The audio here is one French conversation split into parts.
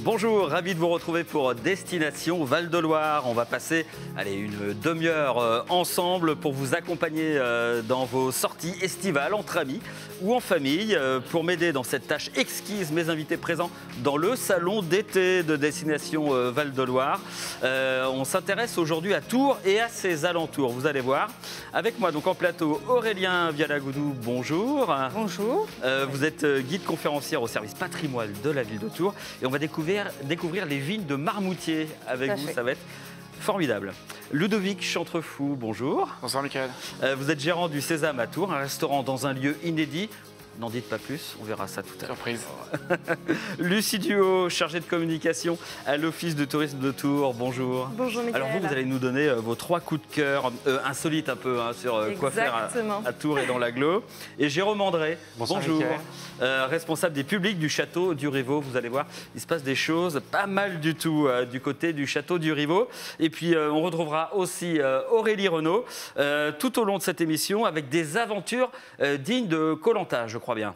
Bonjour, ravi de vous retrouver pour Destination Val-de-Loire. On va passer une demi-heure ensemble pour vous accompagner dans vos sorties estivales entre amis ou en famille. Pour m'aider dans cette tâche exquise, mes invités présents dans le salon d'été de Destination Val-de-Loire. On s'intéresse aujourd'hui à Tours et à ses alentours. Vous allez voir. Avec moi donc en plateau, Aurélien Vialagoudou, bonjour. Bonjour. Vous êtes guide conférencière au service patrimoine de la ville de Tours et on va découvrir les vignes de Marmoutier avec vous, ça va être formidable. Ludovic Chantrefou, bonjour. Bonsoir Michael. Vous êtes gérant du Sésame à Tours, un restaurant dans un lieu inédit. N'en dites pas plus, on verra ça tout à l'heure. Surprise. Lucie Duhaut, chargée de communication à l'Office de tourisme de Tours, bonjour. Bonjour Michael. Alors vous allez nous donner vos 3 coups de cœur, insolites un peu, sur quoi faire à Tours et dans l'agglo. Et Jérôme André, bonjour. Responsable des publics du château du Rivaux. Vous allez voir, il se passe des choses pas mal du tout du côté du château du Rivaux. Et puis on retrouvera aussi Aurélie Renaud tout au long de cette émission avec des aventures dignes de Koh-Lanta, je crois bien.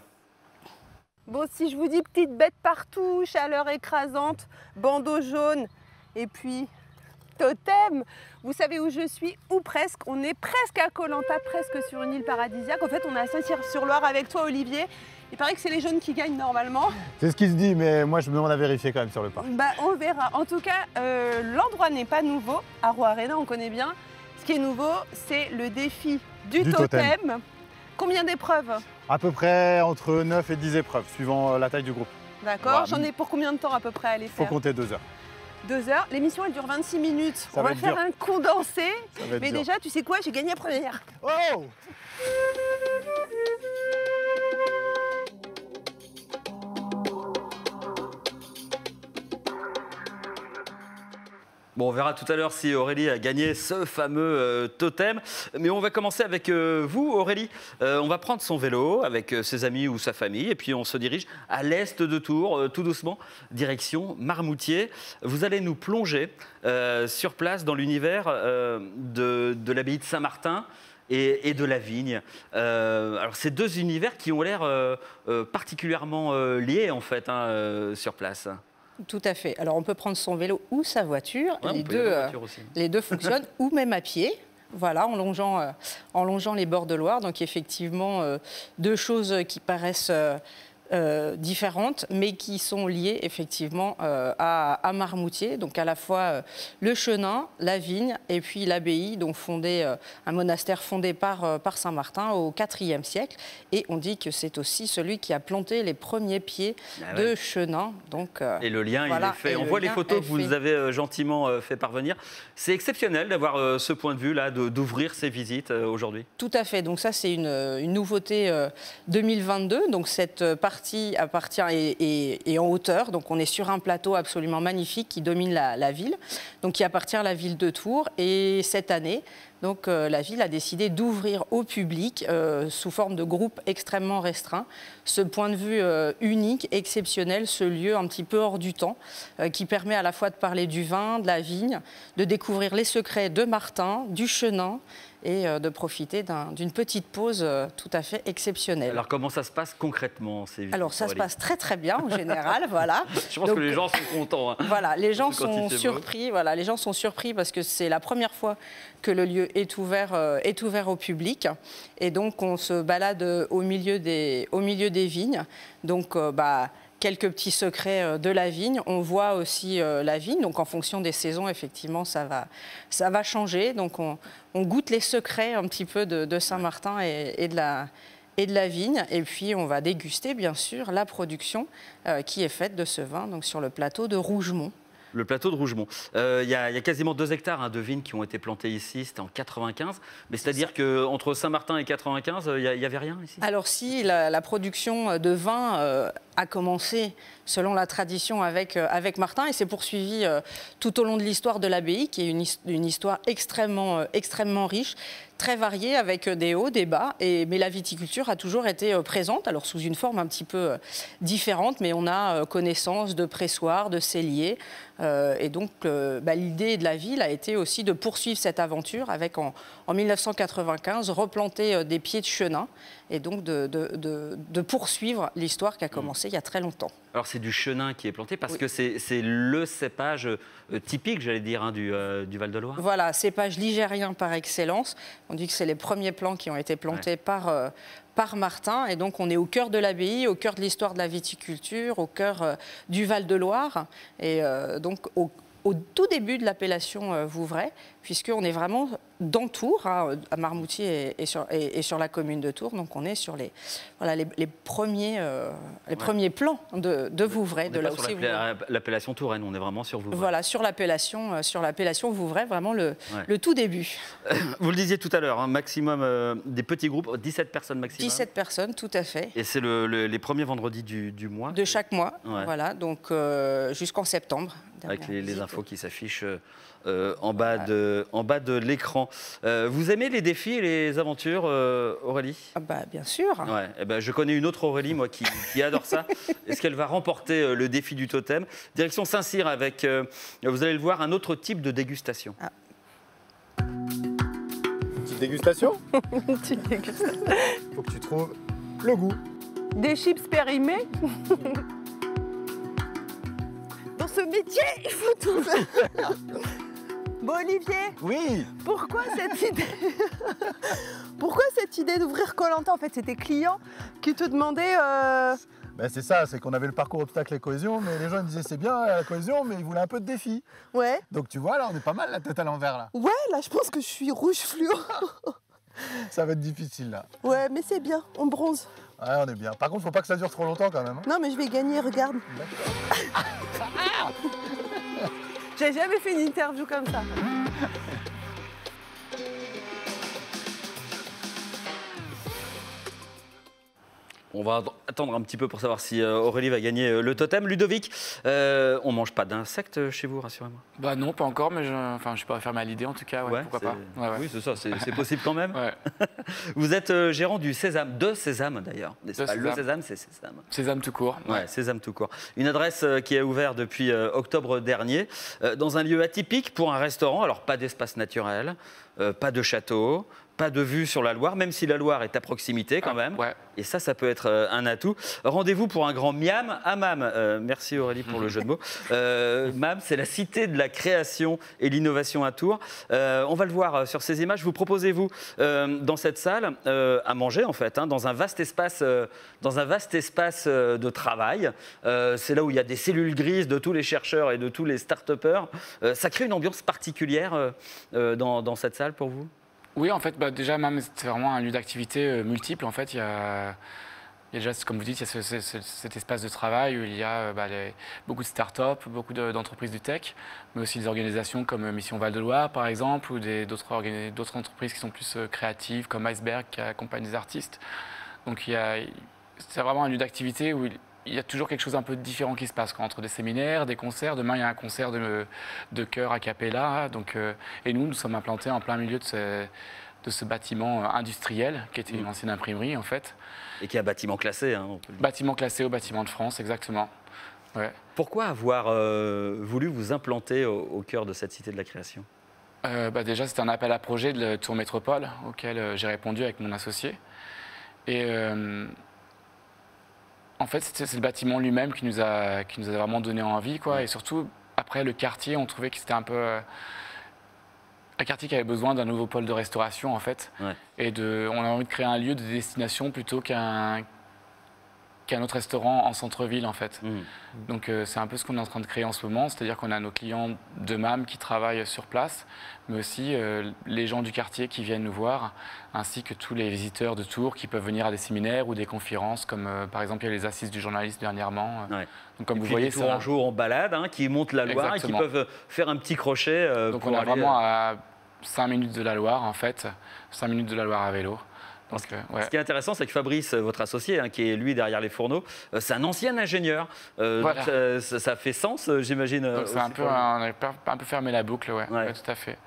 Bon, si je vous dis petites bêtes partout, chaleur écrasante, bandeau jaune et puis totem, vous savez où je suis, ou presque. On est presque à Koh-Lanta, presque sur une île paradisiaque. En fait, on est à Saint-Cyr-sur-Loire avec toi, Olivier. Il paraît que c'est les jaunes qui gagnent normalement. C'est ce qui se dit, mais moi je me demande à vérifier quand même sur le parc. Bah, on verra. En tout cas, l'endroit n'est pas nouveau. À Roarena, on connaît bien. Ce qui est nouveau, c'est le défi du totem. Combien d'épreuves? À peu près entre 9 et 10 épreuves, suivant la taille du groupe. D'accord. Wow. J'en ai pour combien de temps à peu près à les faire? Faut compter 2 heures. 2 heures. L'émission, elle dure 26 minutes. Ça on va faire dur. un condensé. Mais dur. déjà, tu sais quoi? J'ai gagné la première. Oh! Bon, on verra tout à l'heure si Aurélie a gagné ce fameux totem. Mais on va commencer avec vous, Aurélie. On va prendre son vélo avec ses amis ou sa famille et puis on se dirige à l'est de Tours, tout doucement, direction Marmoutier. Vous allez nous plonger sur place dans l'univers de l'abbaye de Saint-Martin et de la vigne. Alors, c'est deux univers qui ont l'air particulièrement liés, en fait, sur place. Tout à fait. Alors, on peut prendre son vélo ou sa voiture. Ouais, les deux fonctionnent, ou même à pied. Voilà, en longeant les bords de Loire. Donc, effectivement, deux choses qui paraissent différentes, mais qui sont liées effectivement à Marmoutier, donc à la fois le Chenin, la vigne et puis l'abbaye, donc un monastère fondé par Saint-Martin au IVe siècle. Et on dit que c'est aussi celui qui a planté les premiers pieds de Chenin. Donc, et le lien, voilà, il est fait. On voit les photos que vous nous avez gentiment fait parvenir. C'est exceptionnel d'avoir ce point de vue-là, d'ouvrir ces visites aujourd'hui. Tout à fait. Donc ça, c'est une nouveauté 2022. Donc cette partie appartient et en hauteur. Donc on est sur un plateau absolument magnifique qui domine la ville, donc qui appartient à la ville de Tours. Et cette année, donc, la ville a décidé d'ouvrir au public, sous forme de groupe extrêmement restreint, ce point de vue unique, exceptionnel, ce lieu un petit peu hors du temps, qui permet à la fois de parler du vin, de la vigne, de découvrir les secrets de Martin, du Chenin, et de profiter d'une petite pause tout à fait exceptionnelle. Alors, comment ça se passe concrètement, ces visites? Alors, ça se passe très très bien en général, voilà. Je pense que les gens sont contents. Hein. Voilà, les gens sont surpris. Voilà, les gens sont surpris parce que c'est la première fois que le lieu est ouvert au public. Et donc, on se balade au milieu des vignes. Donc, quelques petits secrets de la vigne. On voit aussi la vigne. Donc, en fonction des saisons, effectivement, ça va changer. Donc, on goûte les secrets un petit peu de Saint-Martin et de la vigne. Et puis, on va déguster, bien sûr, la production qui est faite de ce vin donc sur le plateau de Rougemont. Le plateau de Rougemont. Il y a quasiment 2 hectares de vignes qui ont été plantées ici, c'était en 95. Mais c'est-à-dire qu'entre Saint-Martin et 95, il n'y avait rien ici? Alors si, la production de vin a commencé selon la tradition avec Martin et s'est poursuivie tout au long de l'histoire de l'abbaye, qui est une histoire extrêmement riche, très varié avec des hauts, des bas. Mais la viticulture a toujours été présente, alors sous une forme un petit peu différente, mais on a connaissance de pressoirs, de celliers. Et donc, l'idée de la ville a été aussi de poursuivre cette aventure avec, en 1995, replanter des pieds de chenin et donc de poursuivre l'histoire qui a commencé il y a très longtemps. Alors, c'est du chenin qui est planté parce Oui. que c'est le cépage typique, j'allais dire, hein, du Val-de-Loire. Voilà, cépage ligérien par excellence. On dit que c'est les premiers plants qui ont été plantés par Martin. Et donc, on est au cœur de l'abbaye, au cœur de l'histoire de la viticulture, au cœur du Val-de-Loire. Et donc, au tout début de l'appellation Vouvray, puisqu'on est vraiment dans Tours, hein, à Marmoutier et sur la commune de Tours. Donc, on est sur les premiers plans de Vouvray. On n'est pas sur l'appellation Touraine, on est vraiment sur Vouvray. Voilà, sur l'appellation Vouvray, vraiment le tout début. Vous le disiez tout à l'heure, hein, maximum des petits groupes, 17 personnes maximum. 17 personnes, tout à fait. Et c'est les premiers vendredis du mois. De chaque mois, Ouais. voilà, donc jusqu'en septembre. Avec les infos qui s'affichent en bas de l'écran. Vous aimez les défis et les aventures, Aurélie? Bien sûr. Ouais, eh ben, je connais une autre Aurélie, moi, qui adore ça. Est-ce qu'elle va remporter le défi du totem? Direction Saint-Cyr avec, vous allez le voir, un autre type de dégustation. Petite dégustation. Faut que tu trouves le goût. Des chips périmés. Dans ce métier, il faut tout faire. Bon, Olivier, Oui. pourquoi cette idée d'ouvrir Koh-Lanta? En fait, c'est tes clients qui te demandaient... Ben c'est ça, c'est qu'on avait le parcours obstacle et cohésion, mais les gens ils disaient c'est bien la cohésion, mais ils voulaient un peu de défi. Ouais. Donc tu vois, là on est pas mal la tête à l'envers là. Ouais, là, je pense que je suis rouge fluo. Ça va être difficile là. Ouais, mais c'est bien, on bronze. Ouais, on est bien. Par contre, faut pas que ça dure trop longtemps quand même. Hein. Non, mais je vais gagner, regarde. J'ai jamais fait une interview comme ça. On va attendre un petit peu pour savoir si Aurélie va gagner le totem. Ludovic, on mange pas d'insectes chez vous, rassurez-moi. Bah non, pas encore, mais je suis pas fermé à l'idée en tout cas, ouais, pourquoi pas. Ouais, ouais. Oui, c'est ça, c'est possible quand même. Ouais. Vous êtes gérant du Sésame, de Sésame d'ailleurs. C'est De pas le Sésame. Sésame, c'est Sésame. Sésame tout court. Ouais, Sésame tout court. Une adresse qui est ouverte depuis octobre dernier, dans un lieu atypique pour un restaurant. Alors, pas d'espace naturel, pas de château, pas de vue sur la Loire, même si la Loire est à proximité quand même. Ouais. Et ça peut être un atout. Rendez-vous pour un grand miam à MAM. Merci Aurélie pour le jeu de mots. MAM, c'est la cité de la création et l'innovation à Tours. On va le voir sur ces images. Vous proposez-vous dans cette salle à manger en fait, hein, dans un vaste espace de travail. C'est là où il y a des cellules grises de tous les chercheurs et de tous les start-upers. Ça crée une ambiance particulière dans cette salle pour vous? Oui, en fait, déjà, même, c'est vraiment un lieu d'activité multiple. En fait, il y a déjà, comme vous dites, il y a cet espace de travail où il y a beaucoup de start-up, beaucoup d'entreprises du tech, mais aussi des organisations comme Mission Val-de-Loire, par exemple, ou d'autres entreprises qui sont plus créatives, comme Iceberg, qui accompagnent des artistes. Donc, c'est vraiment un lieu d'activité où il y a toujours quelque chose un peu différent qui se passe, entre des séminaires, des concerts. Demain, il y a un concert de chœur a cappella. Donc, et nous sommes implantés en plein milieu de ce bâtiment industriel, qui était une ancienne imprimerie, en fait. Et qui est un bâtiment classé, hein, on peut le dire. Bâtiment classé au bâtiment de France, exactement. Ouais. Pourquoi avoir voulu vous implanter au cœur de cette cité de la création? Déjà, c'était un appel à projet de Tours Métropole, auquel j'ai répondu avec mon associé. Et en fait, c'est le bâtiment lui-même qui nous a vraiment donné envie, quoi. Et surtout, après, le quartier, on trouvait que c'était un peu un quartier qui avait besoin d'un nouveau pôle de restauration, en fait. Ouais. Et on a envie de créer un lieu de destination plutôt qu'un autre restaurant en centre-ville, en fait. Donc, c'est un peu ce qu'on est en train de créer en ce moment. C'est-à-dire qu'on a nos clients de MAM qui travaillent sur place, mais aussi les gens du quartier qui viennent nous voir, ainsi que tous les visiteurs de Tours qui peuvent venir à des séminaires ou des conférences, comme par exemple, il y a les assises du journaliste dernièrement. Ouais. Donc, comme et vous puis voyez, des Tourangeaux en balade, hein, qui montent la Loire Exactement. et qui peuvent faire un petit crochet. Donc, pour on est aller, vraiment à 5 minutes de la Loire, en fait, 5 minutes de la Loire à vélo. Donc, ouais. Ce qui est intéressant, c'est que Fabrice, votre associé, hein, qui est lui derrière les fourneaux, c'est un ancien ingénieur. Voilà. Donc, ça fait sens, j'imagine. Donc c'est aussi un peu, pour lui. on a un peu fermé la boucle, ouais. Ouais. Ouais, tout à fait.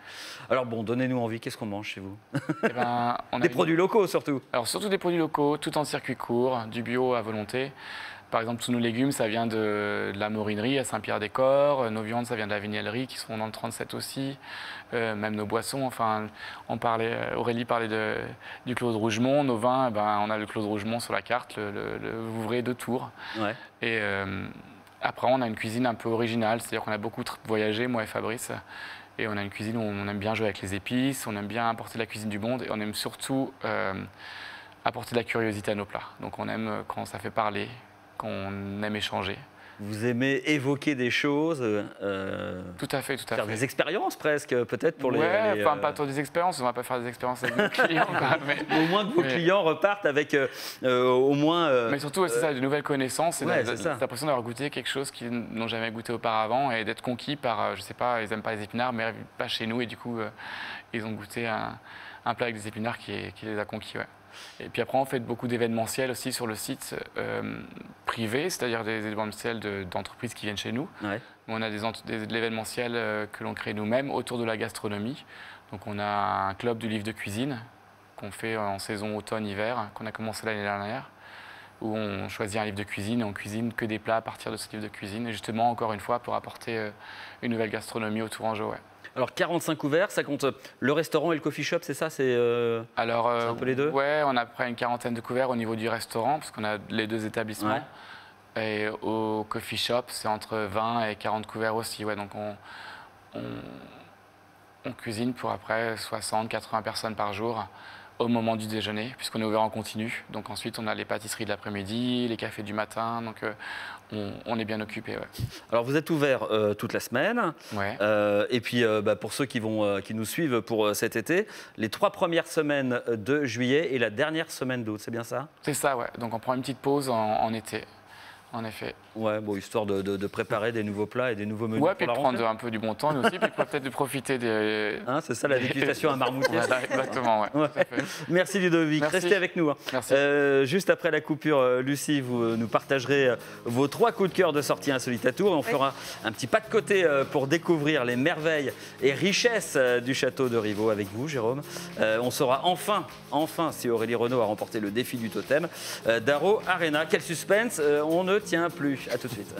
Alors bon, donnez-nous envie, qu'est-ce qu'on mange chez vous? Eh ben, on a Des une- produits locaux surtout. Alors surtout des produits locaux, tout en circuit court, du bio à volonté. Par exemple, tous nos légumes, ça vient de la morinerie à Saint-Pierre-des-Corps. Nos viandes, ça vient de la vignellerie, qui sont dans le 37 aussi. Même nos boissons, enfin, Aurélie parlait du Clos de Rougemont. Nos vins, eh ben, on a le Clos de Rougemont sur la carte, le Vouvray de Tours. Ouais. Et après, on a une cuisine un peu originale, c'est-à-dire qu'on a beaucoup voyagé, moi et Fabrice. Et on a une cuisine où on aime bien jouer avec les épices, on aime bien apporter de la cuisine du monde et on aime surtout apporter de la curiosité à nos plats. Donc on aime quand ça fait parler, qu'on aime échanger. Vous aimez évoquer des choses, Tout à fait, tout à faire fait. des expériences presque, peut-être pour ouais, les. enfin pas trop des expériences, on va pas faire des expériences avec nos clients, quoi, mais, Au moins que vos mais- clients repartent avec au moins. mais surtout, ouais, c'est ça, de nouvelles connaissances, et ouais, c'est ça. l'impression d'avoir goûté quelque chose qu'ils n'ont jamais goûté auparavant et d'être conquis par, je sais pas, ils aiment pas les épinards, mais pas chez nous, et du coup, ils ont goûté un plat avec des épinards qui les a conquis, ouais. Et puis après, on fait beaucoup d'événementiels aussi sur le site privé, c'est-à-dire des événementiels d'entreprises qui viennent chez nous. Ouais. On a de l'événementiel que l'on crée nous-mêmes autour de la gastronomie. Donc on a un club du livre de cuisine qu'on fait en saison automne-hiver, qu'on a commencé l'année dernière, où on choisit un livre de cuisine et on cuisine que des plats à partir de ce livre de cuisine. Et justement, encore une fois, pour apporter une nouvelle gastronomie au Tourangeau. Ouais. Alors 45 ouverts, ça compte le restaurant et le coffee shop, c'est ça? Alors, C'est un peu les deux? Ouais, on a près une quarantaine de couverts au niveau du restaurant, parce qu'on a les deux établissements. Ouais. Et au coffee shop, c'est entre 20 et 40 couverts aussi. Ouais, donc on cuisine pour après 60, 80 personnes par jour au moment du déjeuner, puisqu'on est ouvert en continu. Donc ensuite, on a les pâtisseries de l'après-midi, les cafés du matin. Donc on est bien occupé. Ouais. Alors vous êtes ouvert toute la semaine. Ouais. Et puis pour ceux qui nous suivent pour cet été, les 3 premières semaines de juillet et la dernière semaine d'août, c'est bien ça? C'est ça, ouais. Donc on prend une petite pause en été, en effet. Ouais, bon, histoire de préparer des nouveaux plats et des nouveaux menus Ouais, pour puis la de rentrée. prendre un peu du bon temps, nous aussi, puis peut-être de profiter des... Hein, c'est ça la dégustation à marmoutier. Voilà, exactement, ouais. Ouais. Tout à fait. Merci Ludovic, Merci. restez avec nous. Hein. Merci. Juste après la coupure, Lucie, vous nous partagerez vos 3 coups de cœur de sortie insolite à Tours. Et on fera un petit pas de côté pour découvrir les merveilles et richesses du château de Rivaux avec vous, Jérôme. On saura enfin si Aurélie Renaud a remporté le défi du totem. Darro Arena, quel suspense, on ne tient plus. À tout de suite.